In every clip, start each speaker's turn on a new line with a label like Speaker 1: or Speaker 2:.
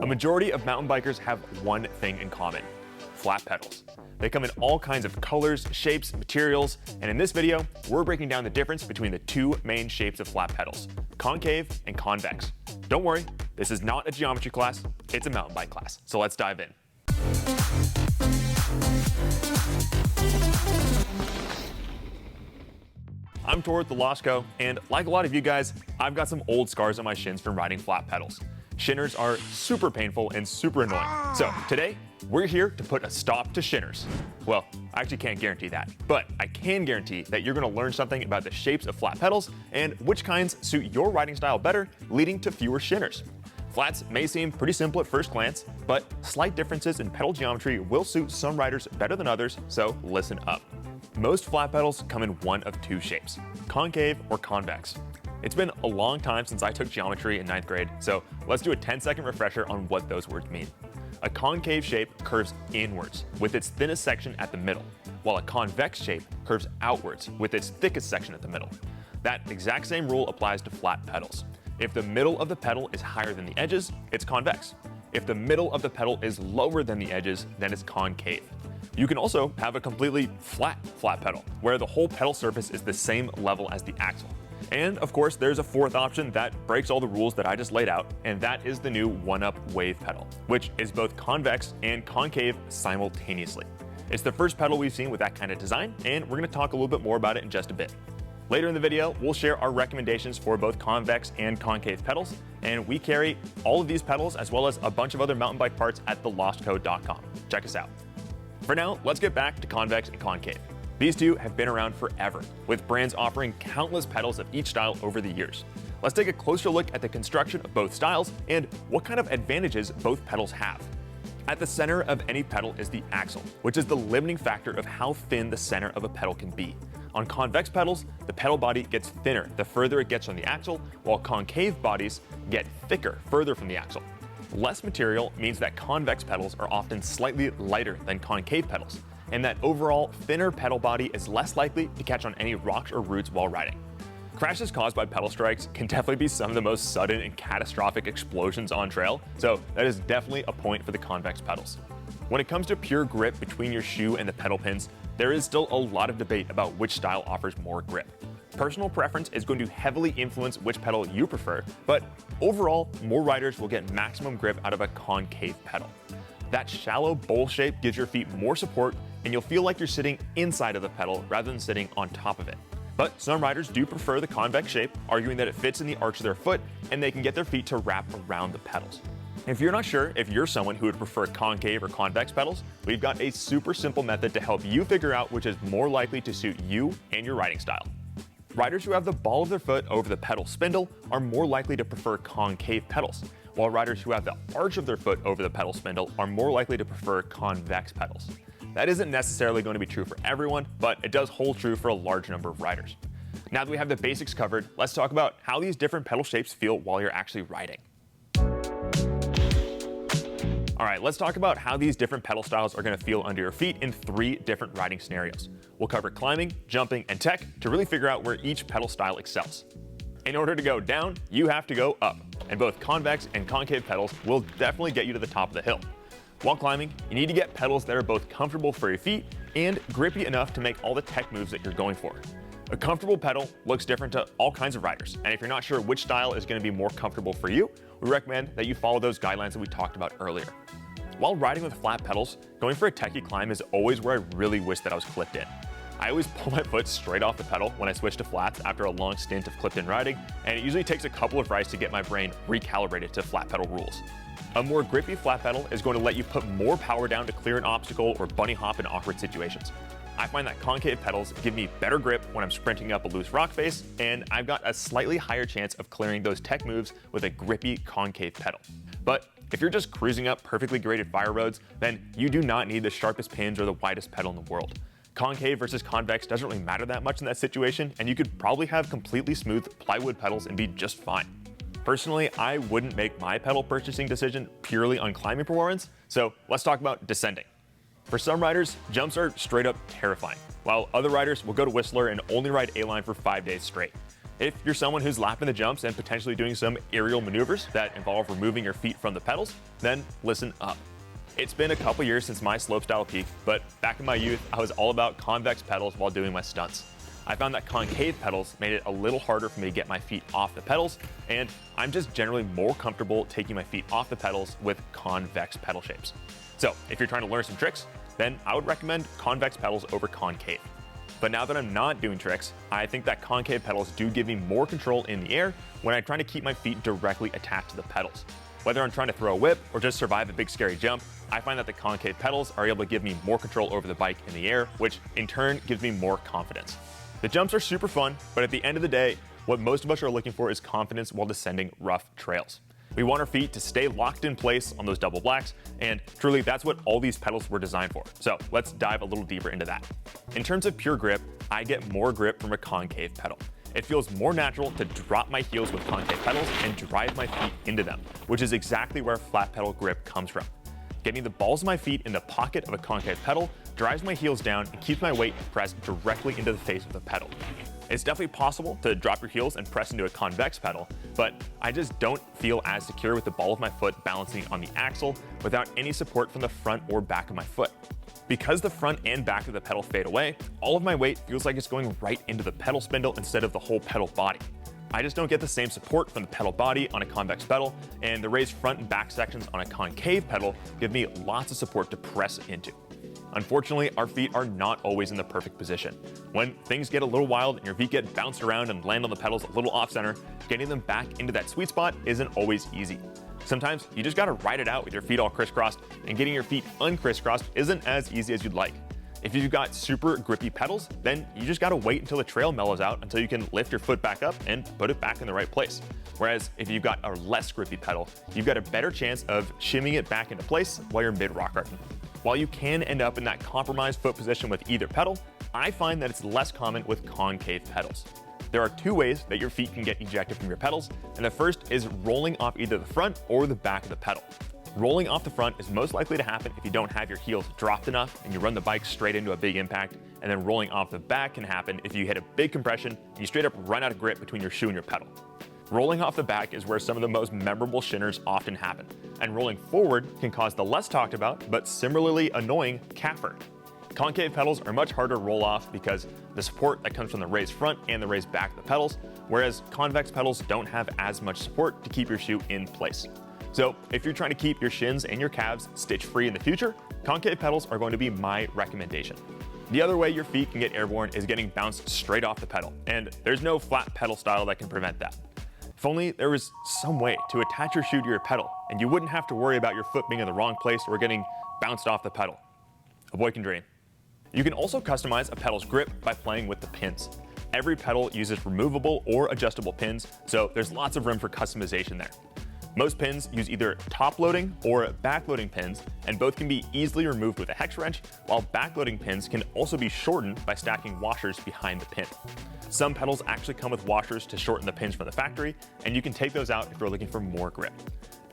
Speaker 1: majority of mountain bikers have one thing in common: flat pedals. They come in all kinds of colors, shapes, materials, and in this video, we're breaking down the difference between the two main shapes of flat pedals, concave and convex. Don't worry, this is not a geometry class, it's a mountain bike class. So let's dive in. I'm Tor with the Lost Co, and like a lot of you guys, I've got some old scars on my shins from riding flat pedals. Shinners are super painful and super annoying. So today, we're here to put a stop to shinners. Well, I actually can't guarantee that, but I can guarantee that you're gonna learn something about the shapes of flat pedals and which kinds suit your riding style better, leading to fewer shinners. Flats may seem pretty simple at first glance, but slight differences in pedal geometry will suit some riders better than others, so listen up. Most flat pedals come in one of two shapes: concave or convex. It's been a long time since I took geometry in 9th grade, so let's do a 10-second refresher on what those words mean. A concave shape curves inwards with its thinnest section at the middle, while a convex shape curves outwards with its thickest section at the middle. That exact same rule applies to flat pedals. If the middle of the pedal is higher than the edges, it's convex. If the middle of the pedal is lower than the edges, then it's concave. You can also have a completely flat pedal, where the whole pedal surface is the same level as the axle. And of course, there's a fourth option that breaks all the rules that I just laid out, and that is the new OneUp Wave pedal, which is both convex and concave simultaneously. It's the first pedal we've seen with that kind of design, and we're gonna talk a little bit more about it in just a bit. Later in the video, we'll share our recommendations for both convex and concave pedals, and we carry all of these pedals as well as a bunch of other mountain bike parts at thelostco.com. Check us out. For now, let's get back to convex and concave. These two have been around forever, with brands offering countless pedals of each style over the years. Let's take a closer look at the construction of both styles and what kind of advantages both pedals have. At the center of any pedal is the axle, which is the limiting factor of how thin the center of a pedal can be. On convex pedals, the pedal body gets thinner the further it gets from the axle, while concave bodies get thicker further from the axle. Less material means that convex pedals are often slightly lighter than concave pedals, and that overall thinner pedal body is less likely to catch on any rocks or roots while riding. Crashes caused by pedal strikes can definitely be some of the most sudden and catastrophic explosions on trail, so that is definitely a point for the convex pedals. When it comes to pure grip between your shoe and the pedal pins, there is still a lot of debate about which style offers more grip. Personal preference is going to heavily influence which pedal you prefer, but overall, more riders will get maximum grip out of a concave pedal. That shallow bowl shape gives your feet more support, and you'll feel like you're sitting inside of the pedal rather than sitting on top of it. But some riders do prefer the convex shape, arguing that it fits in the arch of their foot and they can get their feet to wrap around the pedals. If you're not sure if you're someone who would prefer concave or convex pedals, we've got a super simple method to help you figure out which is more likely to suit you and your riding style. Riders who have the ball of their foot over the pedal spindle are more likely to prefer concave pedals, while riders who have the arch of their foot over the pedal spindle are more likely to prefer convex pedals. That isn't necessarily going to be true for everyone, but it does hold true for a large number of riders. Now that we have the basics covered, let's talk about how these different pedal shapes feel while you're actually riding. All right, let's talk about how these different pedal styles are gonna feel under your feet in 3 different riding scenarios. We'll cover climbing, jumping, and tech to really figure out where each pedal style excels. In order to go down, you have to go up, and both convex and concave pedals will definitely get you to the top of the hill. While climbing, you need to get pedals that are both comfortable for your feet and grippy enough to make all the tech moves that you're going for. A comfortable pedal looks different to all kinds of riders, and if you're not sure which style is going to be more comfortable for you, we recommend that you follow those guidelines that we talked about earlier. While riding with flat pedals, going for a techie climb is always where I really wish that I was clipped in. I always pull my foot straight off the pedal when I switch to flats after a long stint of clipped-in riding, and it usually takes a couple of rides to get my brain recalibrated to flat pedal rules. A more grippy flat pedal is going to let you put more power down to clear an obstacle or bunny hop in awkward situations. I find that concave pedals give me better grip when I'm sprinting up a loose rock face, and I've got a slightly higher chance of clearing those tech moves with a grippy concave pedal. But if you're just cruising up perfectly graded fire roads, then you do not need the sharpest pins or the widest pedal in the world. Concave versus convex doesn't really matter that much in that situation, and you could probably have completely smooth plywood pedals and be just fine. Personally, I wouldn't make my pedal purchasing decision purely on climbing performance, so let's talk about descending. For some riders, jumps are straight up terrifying, while other riders will go to Whistler and only ride A-line for 5 days straight. If you're someone who's lapping the jumps and potentially doing some aerial maneuvers that involve removing your feet from the pedals, then listen up. It's been a couple years since my slopestyle peaked, but back in my youth, I was all about convex pedals while doing my stunts. I found that concave pedals made it a little harder for me to get my feet off the pedals, and I'm just generally more comfortable taking my feet off the pedals with convex pedal shapes. So if you're trying to learn some tricks, then I would recommend convex pedals over concave. But now that I'm not doing tricks, I think that concave pedals do give me more control in the air when I'm trying to keep my feet directly attached to the pedals. Whether I'm trying to throw a whip or just survive a big scary jump, I find that the concave pedals are able to give me more control over the bike in the air, which in turn gives me more confidence. The jumps are super fun, but at the end of the day, what most of us are looking for is confidence while descending rough trails. We want our feet to stay locked in place on those double blacks, and truly that's what all these pedals were designed for. So let's dive a little deeper into that. In terms of pure grip, I get more grip from a concave pedal. It feels more natural to drop my heels with concave pedals and drive my feet into them, which is exactly where flat pedal grip comes from. Getting the balls of my feet in the pocket of a concave pedal drives my heels down and keeps my weight pressed directly into the face of the pedal. It's definitely possible to drop your heels and press into a convex pedal, but I just don't feel as secure with the ball of my foot balancing on the axle without any support from the front or back of my foot. Because the front and back of the pedal fade away, all of my weight feels like it's going right into the pedal spindle instead of the whole pedal body. I just don't get the same support from the pedal body on a convex pedal, and the raised front and back sections on a concave pedal give me lots of support to press into. Unfortunately, our feet are not always in the perfect position. When things get a little wild and your feet get bounced around and land on the pedals a little off center, getting them back into that sweet spot isn't always easy. Sometimes you just gotta ride it out with your feet all crisscrossed, and getting your feet uncrisscrossed isn't as easy as you'd like. If you've got super grippy pedals, then you just gotta wait until the trail mellows out until you can lift your foot back up and put it back in the right place. Whereas if you've got a less grippy pedal, you've got a better chance of shimmying it back into place while you're mid-rock garden. While you can end up in that compromised foot position with either pedal, I find that it's less common with concave pedals. There are two ways that your feet can get ejected from your pedals, and the first is rolling off either the front or the back of the pedal. Rolling off the front is most likely to happen if you don't have your heels dropped enough and you run the bike straight into a big impact, and then rolling off the back can happen if you hit a big compression and you straight up run out of grip between your shoe and your pedal. Rolling off the back is where some of the most memorable shinners often happen, and rolling forward can cause the less talked about but similarly annoying calf hurt. Concave pedals are much harder to roll off because the support that comes from the raised front and the raised back of the pedals, whereas convex pedals don't have as much support to keep your shoe in place. So if you're trying to keep your shins and your calves stitch free in the future, concave pedals are going to be my recommendation. The other way your feet can get airborne is getting bounced straight off the pedal, and there's no flat pedal style that can prevent that. If only there was some way to attach your shoe to your pedal, and you wouldn't have to worry about your foot being in the wrong place or getting bounced off the pedal. A boy can dream. You can also customize a pedal's grip by playing with the pins. Every pedal uses removable or adjustable pins, so there's lots of room for customization there. Most pins use either top-loading or back-loading pins, and both can be easily removed with a hex wrench, while back-loading pins can also be shortened by stacking washers behind the pin. Some pedals actually come with washers to shorten the pins from the factory, and you can take those out if you're looking for more grip.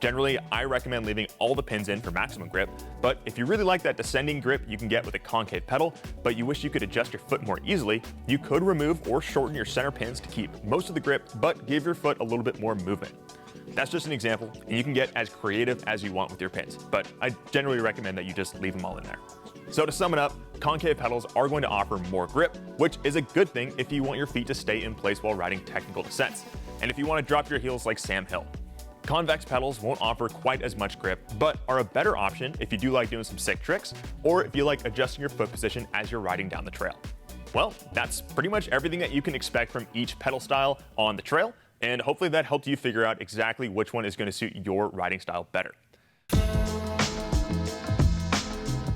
Speaker 1: Generally, I recommend leaving all the pins in for maximum grip, but if you really like that descending grip you can get with a concave pedal, but you wish you could adjust your foot more easily, you could remove or shorten your center pins to keep most of the grip, but give your foot a little bit more movement. That's just an example, and you can get as creative as you want with your pins, but I generally recommend that you just leave them all in there. So to sum it up, concave pedals are going to offer more grip, which is a good thing if you want your feet to stay in place while riding technical descents, and if you want to drop your heels like Sam Hill. Convex pedals won't offer quite as much grip, but are a better option if you do like doing some sick tricks, or if you like adjusting your foot position as you're riding down the trail. Well, that's pretty much everything that you can expect from each pedal style on the trail, and hopefully that helped you figure out exactly which one is going to suit your riding style better.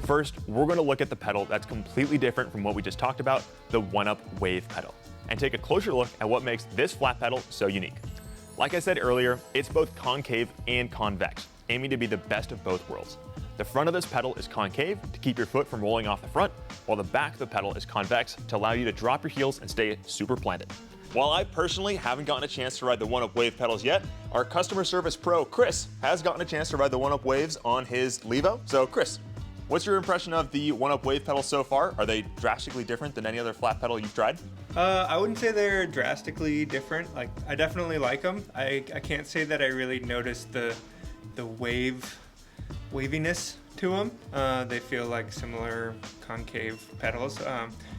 Speaker 1: First, we're going to look at the pedal that's completely different from what we just talked about, the OneUp Wave pedal, and take a closer look at what makes this flat pedal so unique. Like I said earlier, it's both concave and convex, aiming to be the best of both worlds. The front of this pedal is concave to keep your foot from rolling off the front, while the back of the pedal is convex to allow you to drop your heels and stay super planted. While I personally haven't gotten a chance to ride the OneUp Wave pedals yet, our customer service pro, Chris, has gotten a chance to ride the OneUp Waves on his Levo. So Chris, what's your impression of the OneUp Wave pedals so far? Are they drastically different than any other flat pedal you've tried?
Speaker 2: I wouldn't say they're drastically different. Like, I definitely like them. I can't say that I really noticed the waviness to them. They feel like similar concave pedals.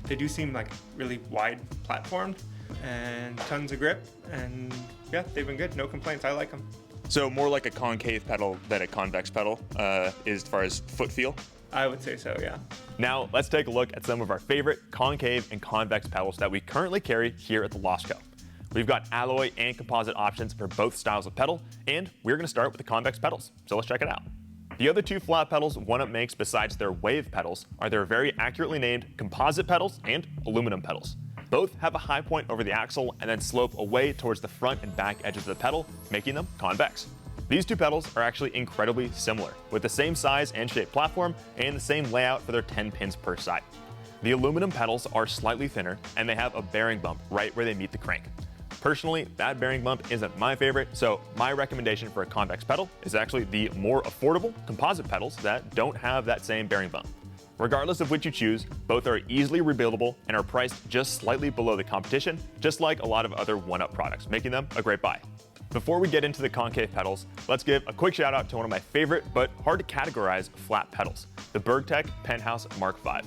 Speaker 2: They do seem like really wide platformed and tons of grip, and yeah, they've been good. No complaints. I like them.
Speaker 1: So more like a concave pedal than a convex pedal as far as foot feel?
Speaker 2: I would say so, yeah.
Speaker 1: Now let's take a look at some of our favorite concave and convex pedals that we currently carry here at the Losco. We've got alloy and composite options for both styles of pedal, and we're going to start with the convex pedals, so let's check it out. The other two flat pedals OneUp makes besides their wave pedals are their very accurately named composite pedals and aluminum pedals. Both have a high point over the axle and then slope away towards the front and back edges of the pedal, making them convex. These two pedals are actually incredibly similar, with the same size and shape platform and the same layout for their 10 pins per side. The aluminum pedals are slightly thinner, and they have a bearing bump right where they meet the crank. Personally, that bearing bump isn't my favorite, so my recommendation for a convex pedal is actually the more affordable composite pedals that don't have that same bearing bump. Regardless of which you choose, both are easily rebuildable and are priced just slightly below the competition, just like a lot of other OneUp products, making them a great buy. Before we get into the concave pedals, let's give a quick shout out to one of my favorite but hard to categorize flat pedals, the Bergtech Penthouse Mark V.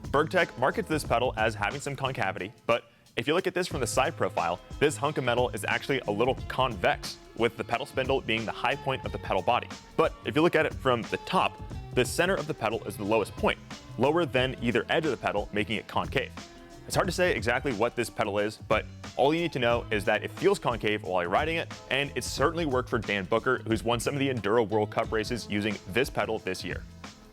Speaker 1: Bergtech markets this pedal as having some concavity, but if you look at this from the side profile, this hunk of metal is actually a little convex, with the pedal spindle being the high point of the pedal body. But if you look at it from the top, the center of the pedal is the lowest point, lower than either edge of the pedal, making it concave. It's hard to say exactly what this pedal is, but all you need to know is that it feels concave while you're riding it, and it's certainly worked for Dan Booker, who's won some of the Enduro World Cup races using this pedal this year.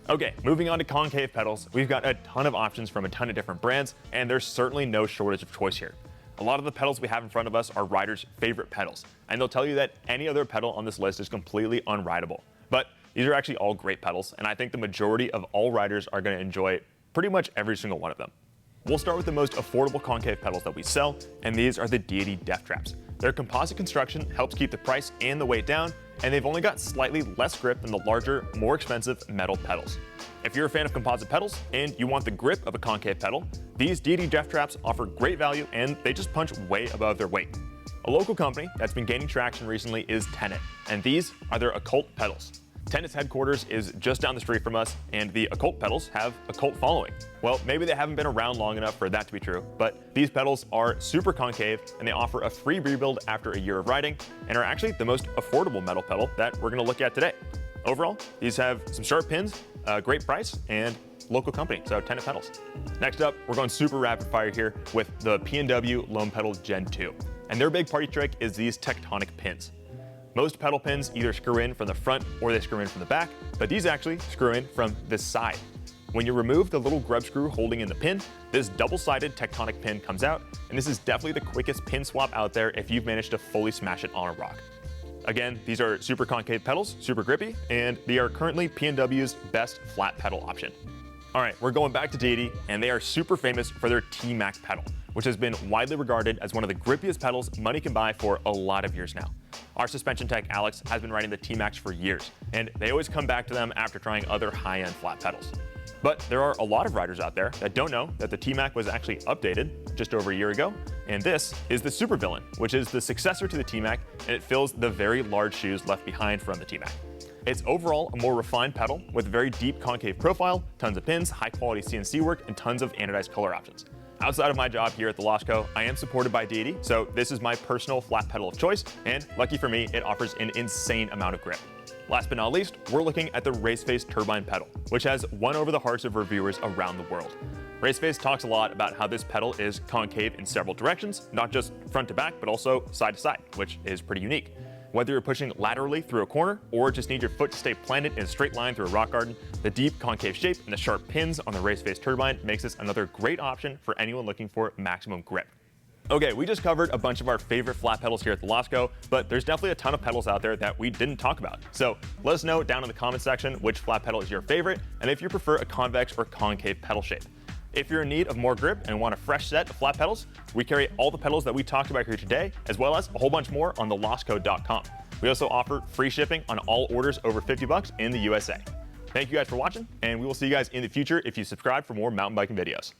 Speaker 1: Okay, moving on to concave pedals, we've got a ton of options from a ton of different brands, and there's certainly no shortage of choice here. A lot of the pedals we have in front of us are riders' favorite pedals, and they'll tell you that any other pedal on this list is completely unrideable. But these are actually all great pedals, and I think the majority of all riders are going to enjoy pretty much every single one of them. We'll start with the most affordable concave pedals that we sell, and these are the Deity Death Traps. Their composite construction helps keep the price and the weight down, and they've only got slightly less grip than the larger, more expensive metal pedals. If you're a fan of composite pedals and you want the grip of a concave pedal, these Deity Death Traps offer great value, and they just punch way above their weight. A local company that's been gaining traction recently is Tenet, and these are their Occult pedals. Tenet's headquarters is just down the street from us, and the Occult pedals have a cult following. Well, maybe they haven't been around long enough for that to be true, but these pedals are super concave, and they offer a free rebuild after a year of riding, and are actually the most affordable metal pedal that we're going to look at today. Overall, these have some sharp pins, a great price, and local company, so Tenet pedals. Next up, we're going super rapid fire here with the P&W Lone Pedal Gen 2, and their big party trick is these tectonic pins. Most pedal pins either screw in from the front or they screw in from the back, but these actually screw in from this side. When you remove the little grub screw holding in the pin, this double-sided tectonic pin comes out, and this is definitely the quickest pin swap out there if you've managed to fully smash it on a rock. Again, these are super concave pedals, super grippy, and they are currently P&W's best flat pedal option. All right, we're going back to Deity, and they are super famous for their T-Max pedal, which has been widely regarded as one of the grippiest pedals money can buy for a lot of years now. Our suspension tech, Alex, has been riding the T-Max for years, and they always come back to them after trying other high-end flat pedals. But there are a lot of riders out there that don't know that the T-Max was actually updated just over a year ago, and this is the Supervillain, which is the successor to the T-Max, and it fills the very large shoes left behind from the T-Max. It's overall a more refined pedal with a very deep concave profile, tons of pins, high-quality CNC work, and tons of anodized color options. Outside of my job here at the Losco, I am supported by Deity, so this is my personal flat pedal of choice, and lucky for me, it offers an insane amount of grip. Last but not least, we're looking at the Raceface Turbine pedal, which has won over the hearts of reviewers around the world. Raceface talks a lot about how this pedal is concave in several directions, not just front to back, but also side to side, which is pretty unique. Whether you're pushing laterally through a corner or just need your foot to stay planted in a straight line through a rock garden, the deep concave shape and the sharp pins on the Raceface Turbine makes this another great option for anyone looking for maximum grip. Okay, we just covered a bunch of our favorite flat pedals here at the Losco, but there's definitely a ton of pedals out there that we didn't talk about. So let us know down in the comment section which flat pedal is your favorite, and if you prefer a convex or concave pedal shape. If you're in need of more grip and want a fresh set of flat pedals, we carry all the pedals that we talked about here today, as well as a whole bunch more on thelosco.com. We also offer free shipping on all orders over $50 in the USA. Thank you guys for watching, and we will see you guys in the future if you subscribe for more mountain biking videos.